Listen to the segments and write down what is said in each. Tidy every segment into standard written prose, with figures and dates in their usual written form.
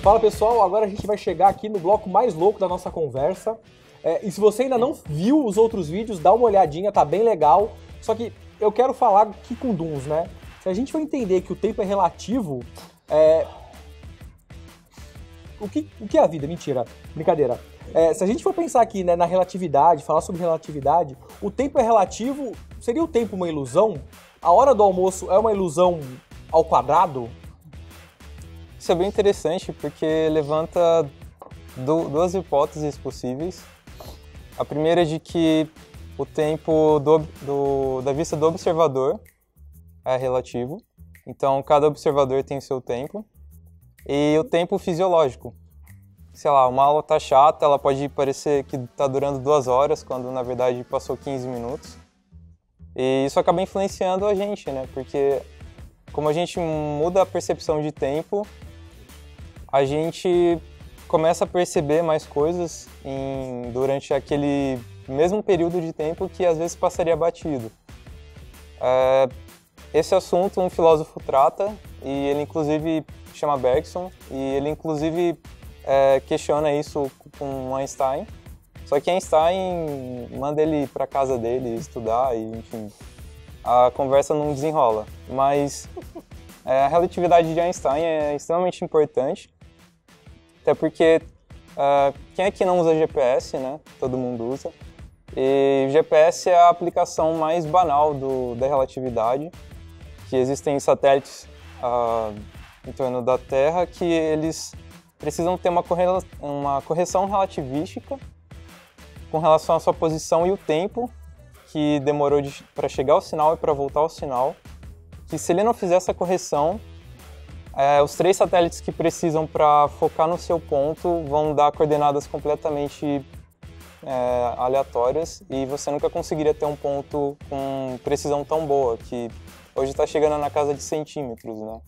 Fala pessoal, agora a gente vai chegar aqui no bloco mais louco da nossa conversa. E se você ainda não viu os outros vídeos, dá uma olhadinha, tá bem legal. Só que eu quero falar aqui com Duns, né? Se a gente for entender que o tempo é relativo, o que é a vida? Mentira, brincadeira. Se a gente for pensar aqui, né, na relatividade, falar sobre relatividade, o tempo é relativo, seria o tempo uma ilusão? A hora do almoço é uma ilusão ao quadrado? Isso é bem interessante porque levanta duas hipóteses possíveis. A primeira é de que o tempo da vista do observador é relativo, então cada observador tem o seu tempo. E o tempo fisiológico. Sei lá, uma aula tá chata, ela pode parecer que tá durando 2 horas, quando na verdade passou 15 minutos. E isso acaba influenciando a gente, né? Porque como a gente muda a percepção de tempo, a gente começa a perceber mais coisas durante aquele mesmo período de tempo que às vezes passaria batido. Esse assunto um filósofo trata, e ele inclusive chama Bergson, e ele inclusive questiona isso com Einstein. Só que Einstein manda ele para casa dele estudar e, enfim, a conversa não desenrola. Mas a relatividade de Einstein é extremamente importante, até porque quem aqui não usa GPS, né? Todo mundo usa. E o GPS é a aplicação mais banal da relatividade, que existem satélites em torno da Terra que eles precisam ter uma correção relativística com relação à sua posição e o tempo que demorou para chegar ao sinal e para voltar ao sinal, que se ele não fizer essa correção, os 3 satélites que precisam para focar no seu ponto vão dar coordenadas completamente aleatórias e você nunca conseguiria ter um ponto com precisão tão boa, que hoje está chegando na casa de centímetros, né?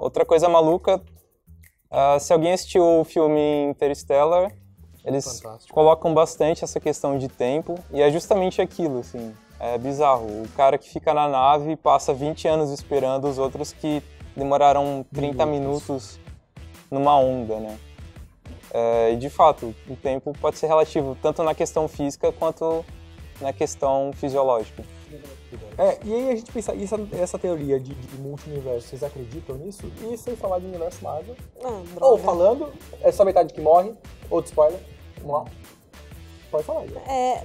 Outra coisa maluca, se alguém assistiu o filme Interstellar, eles colocam bastante essa questão de tempo, e é justamente aquilo, assim, é bizarro. O cara que fica na nave passa 20 anos esperando os outros que demoraram 30 minutos numa onda, né? E de fato, o tempo pode ser relativo, tanto na questão física quanto na questão fisiológica. E aí a gente pensa, essa teoria de multi-universo, vocês acreditam nisso? E sem falar de universo Marvel. Ou falando, é só metade que morre, outro spoiler. Vamos lá. Pode falar aí.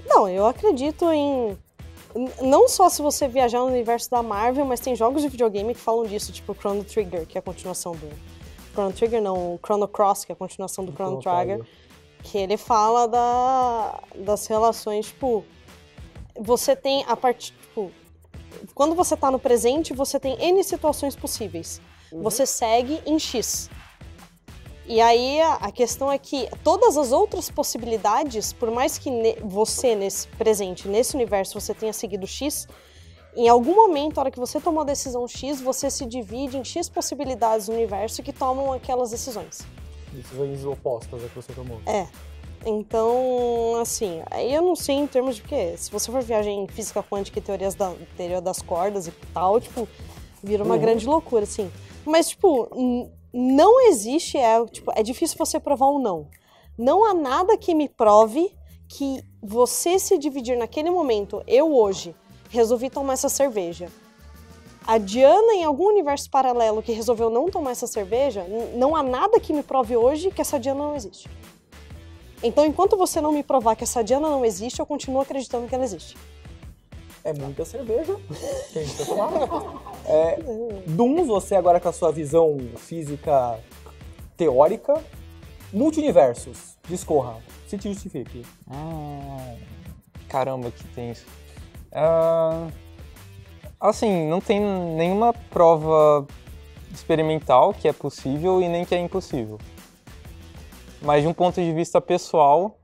Não, eu acredito em... Não só se você viajar no universo da Marvel, mas tem jogos de videogame que falam disso, tipo Chrono Trigger, que é a continuação do... Chrono Trigger não, Chrono Cross, que é a continuação do Chrono Trigger. Que ele fala das relações, tipo... Você tem a parte, tipo... Quando você tá no presente, você tem N situações possíveis. Você segue em X. E aí a questão é que todas as outras possibilidades, por mais que você nesse presente, nesse universo, você tenha seguido X, em algum momento, na hora que você tomou a decisão X, você se divide em X possibilidades do universo que tomam aquelas decisões. Decisões opostas a que você tomou. Então, assim, aí eu não sei em termos de quê. Se você for viajar em física quântica e teoria das cordas e tal, tipo, vira uma grande loucura, assim. Mas, tipo, não existe, é difícil você provar um não. Não há nada que me prove que você se dividir naquele momento, eu hoje, resolvi tomar essa cerveja. A Diana, em algum universo paralelo que resolveu não tomar essa cerveja, não há nada que me prove hoje que essa Diana não existe. Então, enquanto você não me provar que essa Diana não existe, eu continuo acreditando que ela existe. É muita cerveja. Quem quer tomar? Duns, você agora com a sua visão física teórica. Multiversos. Discorra. Se te justifique. Caramba, que tenso. Assim, não tem nenhuma prova experimental que é possível e nem que é impossível. Mas de um ponto de vista pessoal,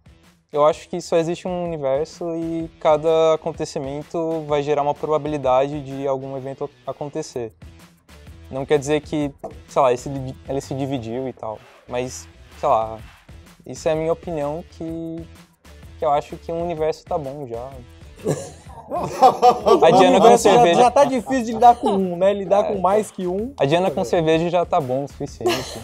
eu acho que só existe um universo e cada acontecimento vai gerar uma probabilidade de algum evento acontecer. Não quer dizer que, sei lá, ele se dividiu e tal, mas, sei lá, isso é a minha opinião, que eu acho que um universo tá bom já. A Diana com cerveja... Já tá difícil de lidar com um, né? Lidar com mais que um. A Diana com cerveja já tá bom o suficiente.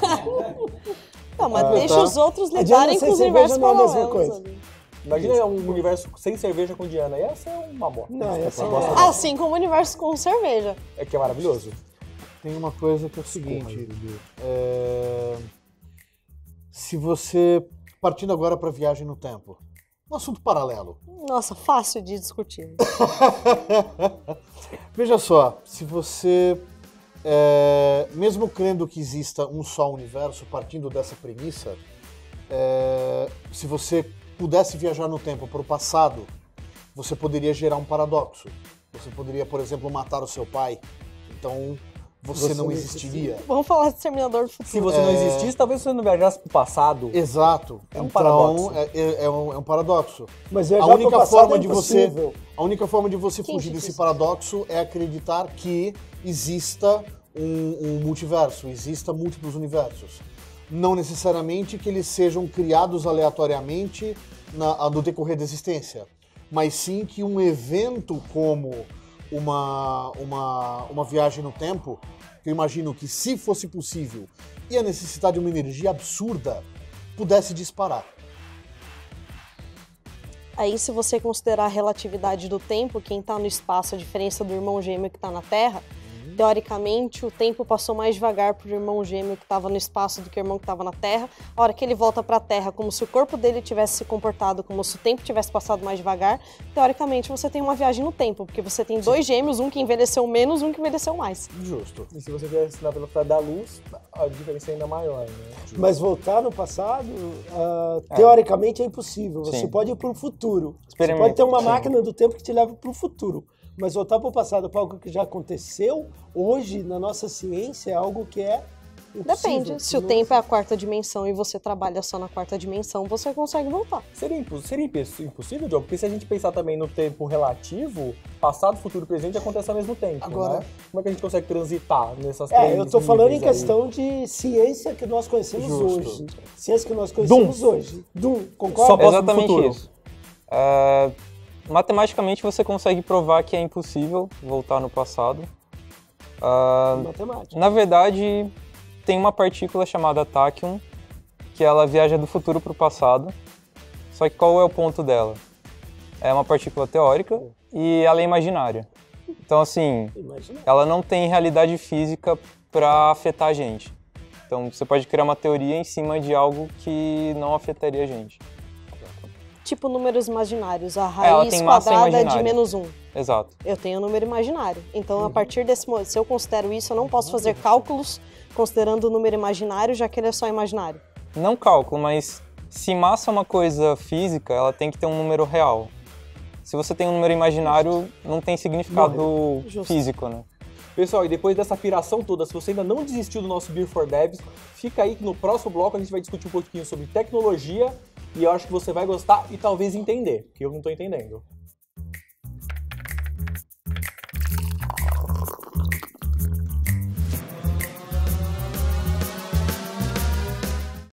Não, mas deixa os outros A Diana lidarem sem com os cerveja universos não é a mesma paralelos coisa. ali. Imagina um universo sem cerveja com Diana. Ia ser uma bosta. Não, ia ser Assim como o universo com cerveja. É que é maravilhoso. Tem uma coisa que é o seguinte, se você, partindo agora para viagem no tempo, um assunto paralelo. Nossa, fácil de discutir. Veja só, se você, mesmo crendo que exista um só universo, partindo dessa premissa, se você pudesse viajar no tempo para o passado, você poderia gerar um paradoxo. Você poderia, por exemplo, matar o seu pai. Então, você não existiria. Vamos falar de Exterminador do Futuro. Se você não existisse, talvez você não viajasse pro passado. Exato. É um então, paradoxo. É um paradoxo. Mas A viajar única pro passado forma é de você, impossível. a única forma de você Quem fugir disse desse isso? paradoxo é acreditar que exista um multiverso, exista múltiplos universos. Não necessariamente que eles sejam criados aleatoriamente no decorrer da existência, mas sim que um evento como uma viagem no tempo, que eu imagino que, se fosse possível, e a necessidade de uma energia absurda, pudesse disparar. Aí, se você considerar a relatividade do tempo, quem tá no espaço, a diferença do irmão gêmeo que tá na Terra, teoricamente, o tempo passou mais devagar pro irmão gêmeo que estava no espaço do que o irmão que estava na Terra. A hora que ele volta para a Terra, como se o corpo dele tivesse se comportado como se o tempo tivesse passado mais devagar, teoricamente você tem uma viagem no tempo, porque você tem dois gêmeos, um que envelheceu menos, um que envelheceu mais. Justo. E se você viesse na velocidade da luz, a diferença é ainda maior, né? Mas voltar no passado, teoricamente, é impossível. Você Sim. pode ir para o futuro. Você Experimento, pode ter uma sim. máquina do tempo que te leva para o futuro. Mas voltar para o passado, para algo que já aconteceu, hoje, na nossa ciência, é algo que é impossível. Depende. Se o tempo é a quarta dimensão e você trabalha só na quarta dimensão, você consegue voltar. Seria impossível, Diogo? Porque se a gente pensar também no tempo relativo, passado, futuro e presente acontece ao mesmo tempo, Agora- né? Como é que a gente consegue transitar nessas três Eu tô falando em níveis aí? questão de ciência que nós conhecemos Justo. hoje. Ciência que nós conhecemos hoje. Concorda? Só posso Exatamente no futuro. isso. Matematicamente você consegue provar que é impossível voltar no passado. Matemática. Na verdade, tem uma partícula chamada tachyon, que ela viaja do futuro para o passado. Só que qual é o ponto dela? É uma partícula teórica e ela é imaginária. Então, assim, Imagina. ela não tem realidade física para afetar a gente. Então, você pode criar uma teoria em cima de algo que não afetaria a gente. Tipo números imaginários. A Ela raiz tem massa quadrada é de imaginária. -1. Exato. Eu tenho um número imaginário. Então, a partir desse momento, se eu considero isso, eu não posso fazer cálculos considerando o número imaginário, já que ele é só imaginário. Não cálculo, mas se massa é uma coisa física, ela tem que ter um número real. Se você tem um número imaginário, não tem significado Justo. físico, né? Pessoal, e depois dessa piração toda, se você ainda não desistiu do nosso Beer for Devs, fica aí que no próximo bloco a gente vai discutir um pouquinho sobre tecnologia e eu acho que você vai gostar e talvez entender, porque eu não tô entendendo.